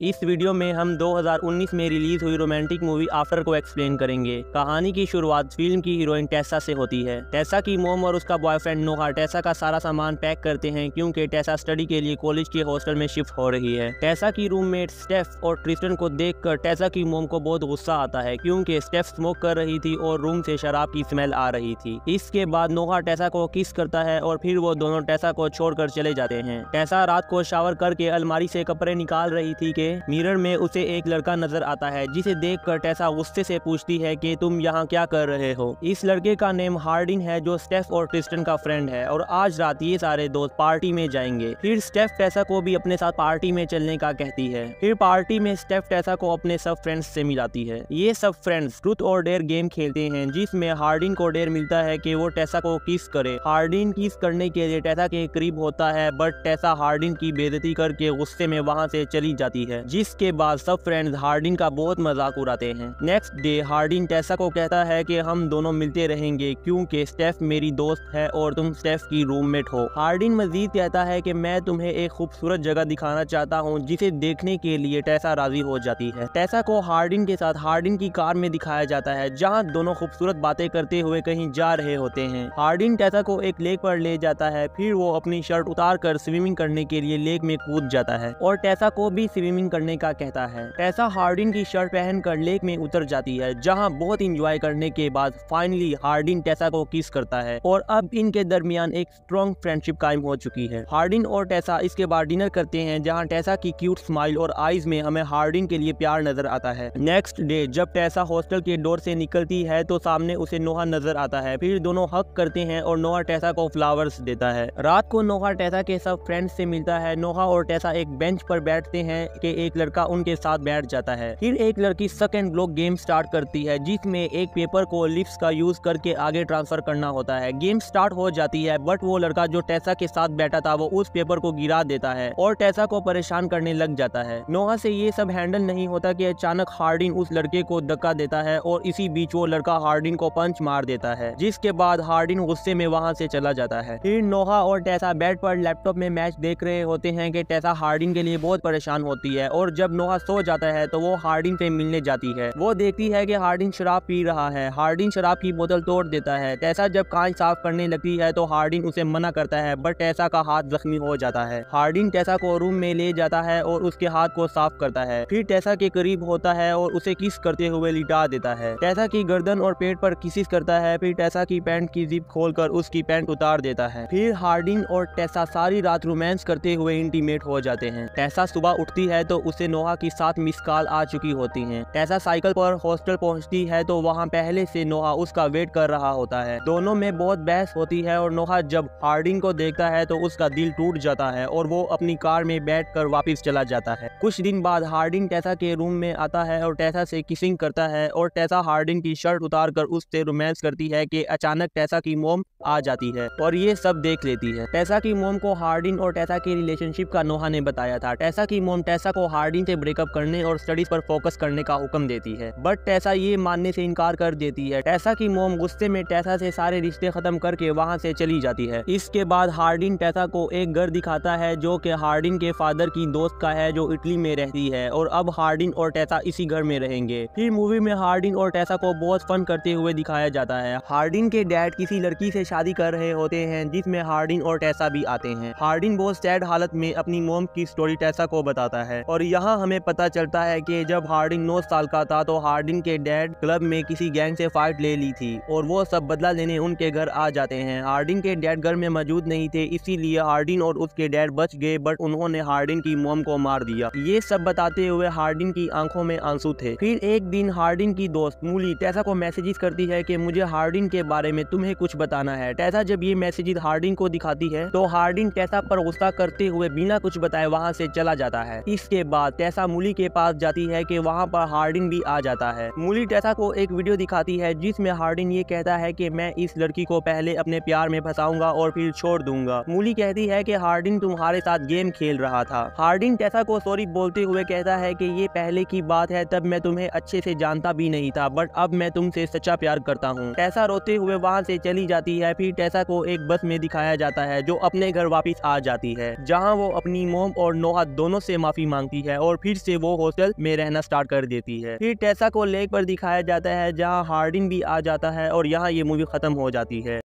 इस वीडियो में हम 2019 में रिलीज हुई रोमांटिक मूवी आफ्टर को एक्सप्लेन करेंगे। कहानी की शुरुआत फिल्म की हीरोइन टेसा से होती है। टेसा की मोम और उसका बॉयफ्रेंड नोहा टेसा का सारा सामान पैक करते हैं क्योंकि टेसा स्टडी के लिए कॉलेज के हॉस्टल में शिफ्ट हो रही है। टेसा की रूममेट स्टेफ और ट्रिस्टन को देखकर टेसा की मोम को बहुत गुस्सा आता है क्योंकि स्टेफ स्मोक कर रही थी और रूम से शराब की स्मेल आ रही थी। इसके बाद नोहा टेसा को किस करता है और फिर वो दोनों टेसा को छोड़कर चले जाते हैं। टेसा रात को शावर करके अलमारी से कपड़े निकाल रही थी कि मिरर में उसे एक लड़का नजर आता है जिसे देखकर टेसा गुस्से से पूछती है कि तुम यहाँ क्या कर रहे हो। इस लड़के का नेम हार्डिन है जो स्टेफ और ट्रिस्टन का फ्रेंड है और आज रात ये सारे दोस्त पार्टी में जाएंगे। फिर स्टेफ टेसा को भी अपने साथ पार्टी में चलने का कहती है। फिर पार्टी में स्टेफ टेसा को अपने सब फ्रेंड्स से मिलाती है। ये सब फ्रेंड्स ट्रूथ और डेयर गेम खेलते हैं जिसमें हार्डिन को डेयर मिलता है कि वो टेसा को किस करे। हार्डिन किस करने के लिए टेसा के करीब होता है बट टेसा हार्डिन की बेइज्जती करके गुस्से में वहाँ से चली जाती है, जिसके बाद सब फ्रेंड्स हार्डिन का बहुत मजाक उड़ाते हैं। नेक्स्ट डे हार्डिन टेसा को कहता है कि हम दोनों मिलते रहेंगे क्योंकि स्टेफ मेरी दोस्त है और तुम स्टेफ की रूममेट हो। हार्डिन मजीद कहता है कि मैं तुम्हें एक खूबसूरत जगह दिखाना चाहता हूँ, जिसे देखने के लिए टेसा राजी हो जाती है। टेसा को हार्डिन के साथ हार्डिन की कार में दिखाया जाता है जहाँ दोनों खूबसूरत बातें करते हुए कहीं जा रहे होते हैं। हार्डिन टेसा को एक लेक पर ले जाता है, फिर वो अपनी शर्ट उतार कर स्विमिंग करने के लिए लेक में कूद जाता है और टेसा को भी स्विमिंग करने का कहता है। टेसा हार्डिन की शर्ट पहनकर लेक में उतर जाती है जहां बहुत इंजॉय करने के बाद फाइनली हार्डिन टेसा को किस करता है और अब इनके दरमियान एक स्ट्रॉन्ग फ्रेंडशिप कायम हो चुकी है। हार्डिन और टेसा इसके बाद डिनर करते हैं जहां टेसा की क्यूट स्माइल और आईज में हमें हार्डिन के लिए प्यार नजर आता है। नेक्स्ट डे जब टेसा हॉस्टल के डोर से निकलती है तो सामने उसे नोहा नजर आता है। फिर दोनों हक करते हैं और नोहा टेसा को फ्लावर्स देता है। रात को नोहा टेसा के सब फ्रेंड्स से मिलता है। नोहा और टेसा एक बेंच पर बैठते हैं कि एक लड़का उनके साथ बैठ जाता है। फिर एक लड़की सक एंड ब्लॉक गेम स्टार्ट करती है जिसमें एक पेपर को लिप्स का यूज करके आगे ट्रांसफर करना होता है। गेम स्टार्ट हो जाती है बट वो लड़का जो टेसा के साथ बैठा था वो उस पेपर को गिरा देता है और टेसा को परेशान करने लग जाता है। नोहा से ये सब हैंडल नहीं होता कि अचानक हार्डिन उस लड़के को धक्का देता है और इसी बीच वो लड़का हार्डिन को पंच मार देता है, जिसके बाद हार्डिन गुस्से में वहाँ से चला जाता है। फिर नोहा और टेसा बेड पर लैपटॉप में मैच देख रहे होते हैं कि टेसा हार्डिन के लिए बहुत परेशान होती है और जब नोहा सो जाता है तो वो हार्डिन से मिलने जाती है। वो देखती है कि हार्डिन शराब पी रहा है। हार्डिन शराब की बोतल तोड़ देता है। टेसा जब कांच साफ करने लगती है तो हार्डिन उसे मना करता है बट टेसा का हाथ जख्मी हो जाता है। हार्डिन टेसा को रूम में ले जाता है और उसके हाथ को साफ करता है। फिर टेसा के करीब होता है और उसे किस करते हुए लिटा देता है। टेसा की गर्दन और पेट पर किसिस करता है। फिर टेसा की पैंट की जिप खोलकर उसकी पैंट उतार देता है। फिर हार्डिन और टेसा सारी रात रोमांस करते हुए इंटीमेट हो जाते हैं। टेसा सुबह उठती है तो उसे नोहा की 7 मिस कॉल आ चुकी होती हैं। टेसा साइकिल पर हॉस्टल पहुंचती है तो वहां पहले से नोहा उसका वेट कर रहा होता है। दोनों में बहुत बहस होती है और नोहा जब हार्डिन को देखता है तो उसका दिल टूट जाता है और वो अपनी कार में बैठकर वापस चला जाता है। कुछ दिन बाद हार्डिन टेसा के रूम में आता है और टेसा से किसिंग करता है और टेसा हार्डिन की शर्ट उतार कर उससे रोमांस करती है कि अचानक टेसा की मोम आ जाती है और ये सब देख लेती है। टेसा की मोम को हार्डिन और टेसा के रिलेशनशिप का नोहा ने बताया था। टेसा की मोम टेसा को हार्डिन से ब्रेकअप करने और स्टडीज पर फोकस करने का हुक्म देती है बट टेसा ये मानने से इनकार कर देती है। टेसा की मोम गुस्से में टेसा से सारे रिश्ते खत्म करके वहाँ से चली जाती है। इसके बाद हार्डिन टेसा को एक घर दिखाता है जो कि हार्डिन के फादर की दोस्त का है जो इटली में रहती है और अब हार्डिन और टेसा इसी घर में रहेंगे। फिर मूवी में हार्डिन और टेसा को बहुत फन करते हुए दिखाया जाता है। हार्डिन के डैड किसी लड़की से शादी कर रहे होते हैं जिसमें हार्डिन और टेसा भी आते हैं। हार्डिन बहुत सैड हालत में अपनी मोम की स्टोरी टेसा को बताता है और यहाँ हमें पता चलता है कि जब हार्डिन 9 साल का था तो हार्डिन के डैड क्लब में किसी गैंग से फाइट ले ली थी और वो सब बदला लेने उनके घर आ जाते हैं। हार्डिन के डैड घर में मौजूद नहीं थे, इसीलिए हार्डिन और उसके डैड बच गए बट उन्होंने हार्डिन की मोम को मार दिया। ये सब बताते हुए हार्डिन की आंखों में आंसू थे। फिर एक दिन हार्डिन की दोस्त मूली टेसा को मैसेजेस करती है कि मुझे हार्डिन के बारे में तुम्हें कुछ बताना है। टेसा जब ये मैसेजेस हार्डिन को दिखाती है तो हार्डिन टेसा पर गुस्सा करते हुए बिना कुछ बताए वहाँ से चला जाता है। इसके बाद टेसा मूली के पास जाती है कि वहाँ पर हार्डिन भी आ जाता है। मूली टेसा को एक वीडियो दिखाती है जिसमें हार्डिन ये कहता है कि मैं इस लड़की को पहले अपने प्यार में फंसाऊंगा और फिर छोड़ दूंगा। मूली कहती है कि हार्डिन तुम्हारे साथ गेम खेल रहा था। हार्डिन टेसा को सॉरी बोलते हुए कहता है कि ये पहले की बात है, तब मैं तुम्हें अच्छे से जानता भी नहीं था बट अब मैं तुमसे सच्चा प्यार करता हूँ। टेसा रोते हुए वहाँ से चली जाती है। फिर टेसा को एक बस में दिखाया जाता है जो अपने घर वापस आ जाती है जहाँ वो अपनी मोम और नोहा दोनों से माफी मांगती बनती है और फिर से वो हॉस्टल में रहना स्टार्ट कर देती है। फिर टेसा को लेक पर दिखाया जाता है जहाँ हार्डिन भी आ जाता है और यहाँ ये मूवी खत्म हो जाती है।